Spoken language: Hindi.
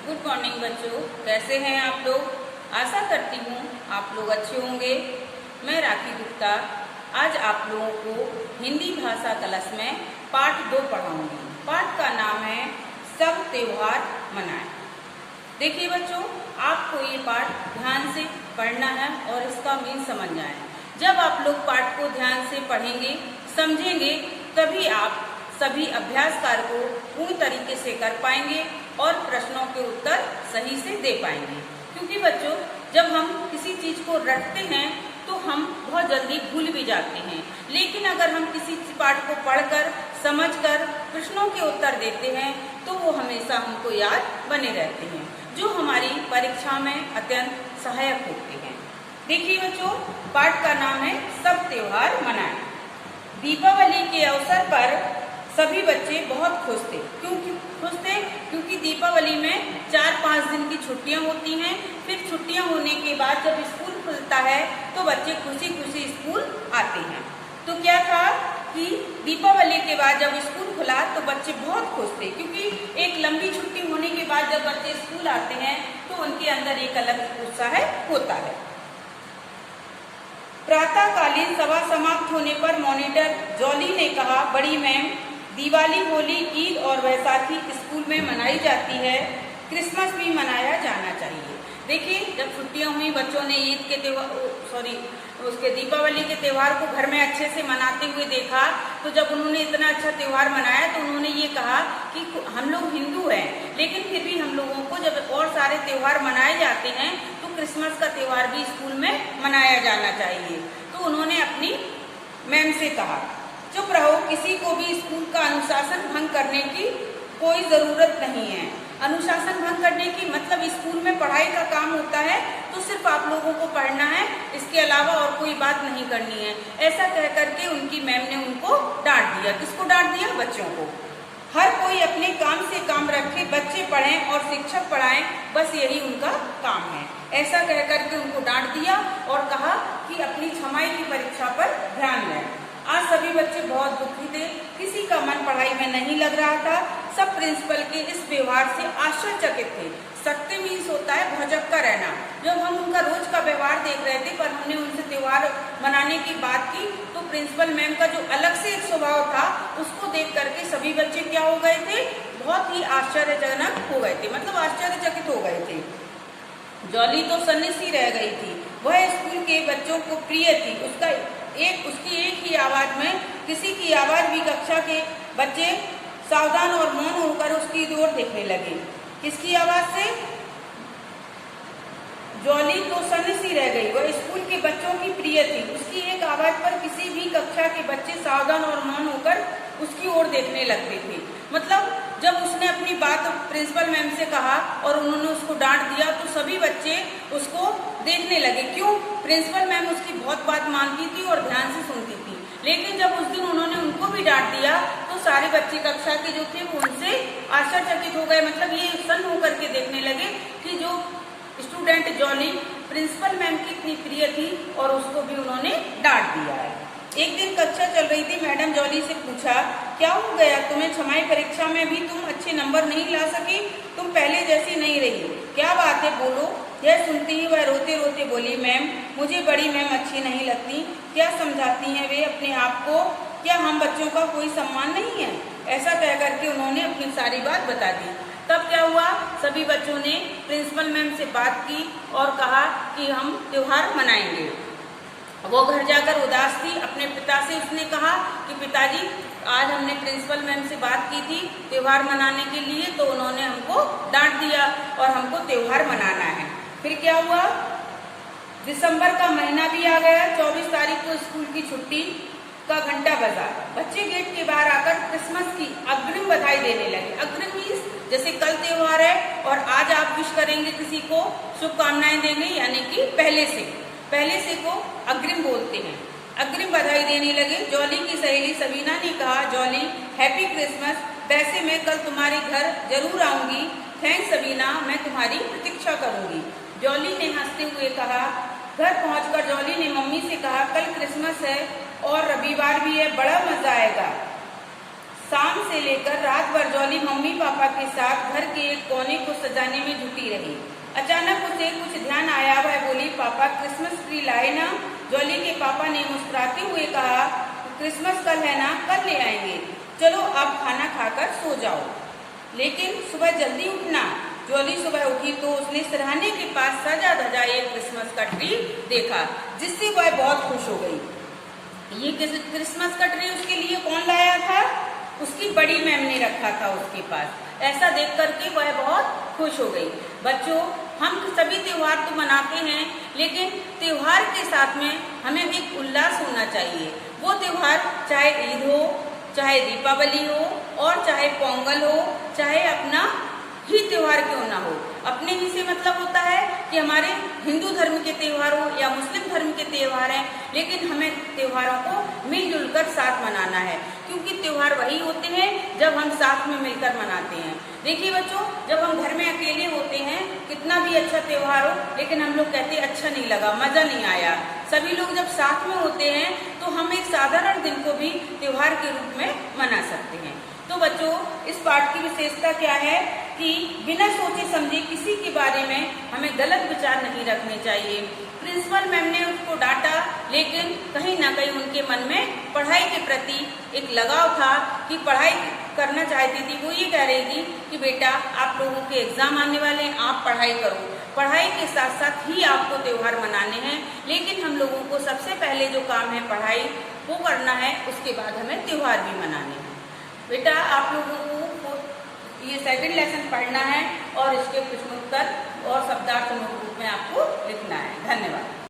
गुड मॉर्निंग बच्चों, कैसे हैं आप लोग। आशा करती हूँ आप लोग अच्छे होंगे। मैं राखी गुप्ता आज आप लोगों को हिंदी भाषा क्लास में पाठ 2 पढ़ाऊंगी। पाठ का नाम है सब त्योहार मनाएं। देखिए बच्चों, आपको ये पाठ ध्यान से पढ़ना है और इसका मीन समझ जाए। जब आप लोग पाठ को ध्यान से पढ़ेंगे, समझेंगे, तभी आप सभी अभ्यास कार्य को पूर्ण तरीके से कर पाएंगे और प्रश्नों के उत्तर सही से दे पाएंगे। क्योंकि बच्चों, जब हम किसी चीज को रटते हैं तो हम बहुत जल्दी भूल भी जाते हैं, लेकिन अगर हम किसी पाठ को पढ़कर समझकर प्रश्नों के उत्तर देते हैं तो वो हमेशा हमको याद बने रहते हैं, जो हमारी परीक्षा में अत्यंत सहायक होते हैं। देखिए बच्चों, पाठ का नाम है सब त्योहार मनाएं। दीपावली के अवसर पर सभी बच्चे बहुत खुश थे। क्योंकि दीपावली में 4-5 दिन की छुट्टियां होती हैं। फिर छुट्टियां होने के बाद जब स्कूल खुलता है तो बच्चे खुशी खुशी स्कूल आते हैं। तो क्या था कि दीपावली के बाद जब स्कूल खुला तो बच्चे बहुत खुश थे, क्योंकि एक लंबी छुट्टी होने के बाद जब बच्चे स्कूल आते हैं तो उनके अंदर एक अलग उत्साह होता है। प्रातःकालीन सभा समाप्त होने पर मॉनिटर जॉली ने कहा, बड़ी मैम, दिवाली, होली, ईद और वैसाखी स्कूल में मनाई जाती है, क्रिसमस भी मनाया जाना चाहिए। देखिए, जब छुट्टियां हुई, बच्चों ने ईद के उसके दीपावली के त्यौहार को घर में अच्छे से मनाते हुए देखा, तो जब उन्होंने इतना अच्छा त्यौहार मनाया तो उन्होंने ये कहा कि हम लोग हिंदू हैं, लेकिन फिर भी हम लोगों को जब और सारे त्यौहार मनाए जाते हैं तो क्रिसमस का त्यौहार भी स्कूल में मनाया जाना चाहिए। तो उन्होंने अपनी मैम से कहा, चुप रहो, किसी को भी स्कूल का अनुशासन भंग करने की कोई जरूरत नहीं है। अनुशासन भंग करने की मतलब स्कूल में पढ़ाई का काम होता है तो सिर्फ आप लोगों को पढ़ना है, इसके अलावा और कोई बात नहीं करनी है। ऐसा कह करके उनकी मैम ने उनको डांट दिया। किसको डांट दिया? बच्चों को। हर कोई अपने काम से काम रखे, बच्चे पढ़ें और शिक्षक पढ़ाएं, बस यही उनका काम है। ऐसा कह करके उनको डांट दिया और कहा कि अपनी छमाई की परीक्षा पर ध्यान दें। आज सभी बच्चे बहुत दुखी थे, किसी का मन पढ़ाई में नहीं लग रहा था। सब प्रिंसिपल के इस व्यवहार से आश्चर्यचकित थे। सत्य मीन्स होता है भौचक्का रहना। जब हम उनका रोज का व्यवहार देख रहे थे, पर हमने उनसे त्योहार मनाने की बात की तो प्रिंसिपल मैम का जो अलग से एक स्वभाव था उसको देख करके सभी बच्चे क्या हो गए थे? बहुत ही आश्चर्यजनक हो गए थे, मतलब आश्चर्यचकित हो गए थे। जॉली तो सन्निसी रह गई थी। वह स्कूल के बच्चों को प्रिय थी। उसकी एक ही आवाज में किसी की आवाज भी कक्षा के बच्चे सावधान और मौन होकर उसकी ओर देखने लगे। किसकी आवाज से? जॉली तो सन्निसी रह गई। वह स्कूल के बच्चों की प्रिय थी। उसकी एक आवाज पर किसी भी कक्षा के बच्चे सावधान और मौन होकर उसकी ओर देखने लगते थे। मतलब जब उसने अपनी बात प्रिंसिपल मैम से कहा और उन्होंने उसको डांट दिया तो सभी बच्चे उसको देखने लगे। क्यों? प्रिंसिपल मैम उसकी बहुत बात मानती थी और ध्यान से सुनती थी। लेकिन जब उस दिन उन्होंने उनको भी डांट दिया तो सारे बच्चे कक्षा के जो थे वो उनसे आश्चर्यचकित हो गए। मतलब ये सन्न होकर के देखने लगे कि जो स्टूडेंट जॉली प्रिंसिपल मैम की इतनी प्रिय थी और उसको भी उन्होंने डांट दिया है। एक दिन कक्षा चल रही थी। मैडम जॉली से पूछा, क्या हो गया तुम्हें? छमाई परीक्षा में भी तुम अच्छे नंबर नहीं ला सकी, तुम पहले जैसी नहीं रही, क्या बात है, बोलो। यह सुनते ही वह रोते रोते बोली, मैम, मुझे बड़ी मैम अच्छी नहीं लगती। क्या समझाती हैं वे अपने आप को? क्या हम बच्चों का कोई सम्मान नहीं है? ऐसा कह करके उन्होंने अपनी सारी बात बता दी। तब क्या हुआ? सभी बच्चों ने प्रिंसिपल मैम से बात की और कहा कि हम त्योहार मनाएंगे। वो घर जाकर उदास थी। अपने पिता से उसने कहा कि पिताजी, आज हमने प्रिंसिपल मैम से बात की थी त्योहार मनाने के लिए, तो उन्होंने हमको डांट दिया और हमको त्योहार मनाना है। फिर क्या हुआ? दिसंबर का महीना भी आ गया। 24 तारीख को स्कूल की छुट्टी का घंटा बजा। बच्चे गेट के बाहर आकर क्रिसमस की अग्रिम बधाई देने लगे। अग्रिम मीन्स जैसे कल त्योहार है और आज आप विश करेंगे, किसी को शुभकामनाएं देंगे, यानी कि पहले से को अग्रिम बोलते हैं। अग्रिम बधाई देने लगे। जॉली की सहेली सबीना ने कहा, जॉली, हैप्पी क्रिसमस। वैसे मैं कल तुम्हारे घर जरूर आऊंगी। थैंक्स सबीना, मैं तुम्हारी प्रतीक्षा करूंगी। जॉली ने हंसते हुए कहा। घर पहुंचकर जॉली ने मम्मी से कहा, कल क्रिसमस है और रविवार भी है, बड़ा मजा आएगा। शाम से लेकर रात भर जॉली मम्मी पापा के साथ घर के एक कोने को सजाने में जुटी रही। अचानक उसे कुछ ध्यान आया। वह बोली, पापा क्रिसमस ट्री लाए ना? जॉली के पापा ने मुस्कुराते हुए कहा, क्रिसमस कल है ना, कल ले आएंगे। चलो अब खाना खाकर सो जाओ, लेकिन सुबह जल्दी उठना। जॉली सुबह उठी तो उसने सिरहाने के पास सजा धजा एक क्रिसमस का ट्री देखा, जिससे वह बहुत खुश हो गई। ये क्रिसमस का ट्री उसके लिए कौन लाया था? उसकी बड़ी मैम ने रखा था उसके पास। ऐसा देख करके वह बहुत खुश हो गई। बच्चों, हम सभी त्योहार तो मनाते हैं, लेकिन त्योहार के साथ में हमें एक उल्लास होना चाहिए। वो त्योहार चाहे ईद हो, चाहे दीपावली हो, और चाहे पोंगल हो, चाहे अपना ही त्योहार क्यों ना हो। अपने ही से मतलब होता है कि हमारे हिंदू धर्म के त्योहार हो या मुस्लिम धर्म के त्योहार हैं, लेकिन हमें त्योहारों को मिलजुल कर साथ मनाना है, क्योंकि त्योहार वही होते हैं जब हम साथ में मिलकर मनाते हैं। देखिए बच्चों, जब हम घर में अकेले होते हैं, कितना भी अच्छा त्योहार हो, लेकिन हम लोग कहते हैं अच्छा नहीं लगा, मजा नहीं आया। सभी लोग जब साथ में होते हैं तो हम एक साधारण दिन को भी त्योहार के रूप में मना सकते हैं। तो बच्चों, इस पाठ की विशेषता क्या है कि बिना सोचे समझे किसी के बारे में हमें गलत विचार नहीं रखने चाहिए। प्रिंसिपल मैम ने उसको डांटा, लेकिन कहीं ना कहीं उनके मन में पढ़ाई के प्रति एक लगाव था कि पढ़ाई करना चाहती थी। वो ये कह रही थी कि बेटा, आप लोगों के एग्जाम आने वाले हैं, आप पढ़ाई करो। पढ़ाई के साथ साथ ही आपको त्योहार मनाने हैं, लेकिन हम लोगों को सबसे पहले जो काम है पढ़ाई, वो करना है, उसके बाद हमें त्योहार भी मनाने हैं। बेटा, आप लोगों को ये सेकंड लेसन पढ़ना है और इसके प्रश्नोत्तर और शब्दार्थ नोटबुक में आपको लिखना है। धन्यवाद।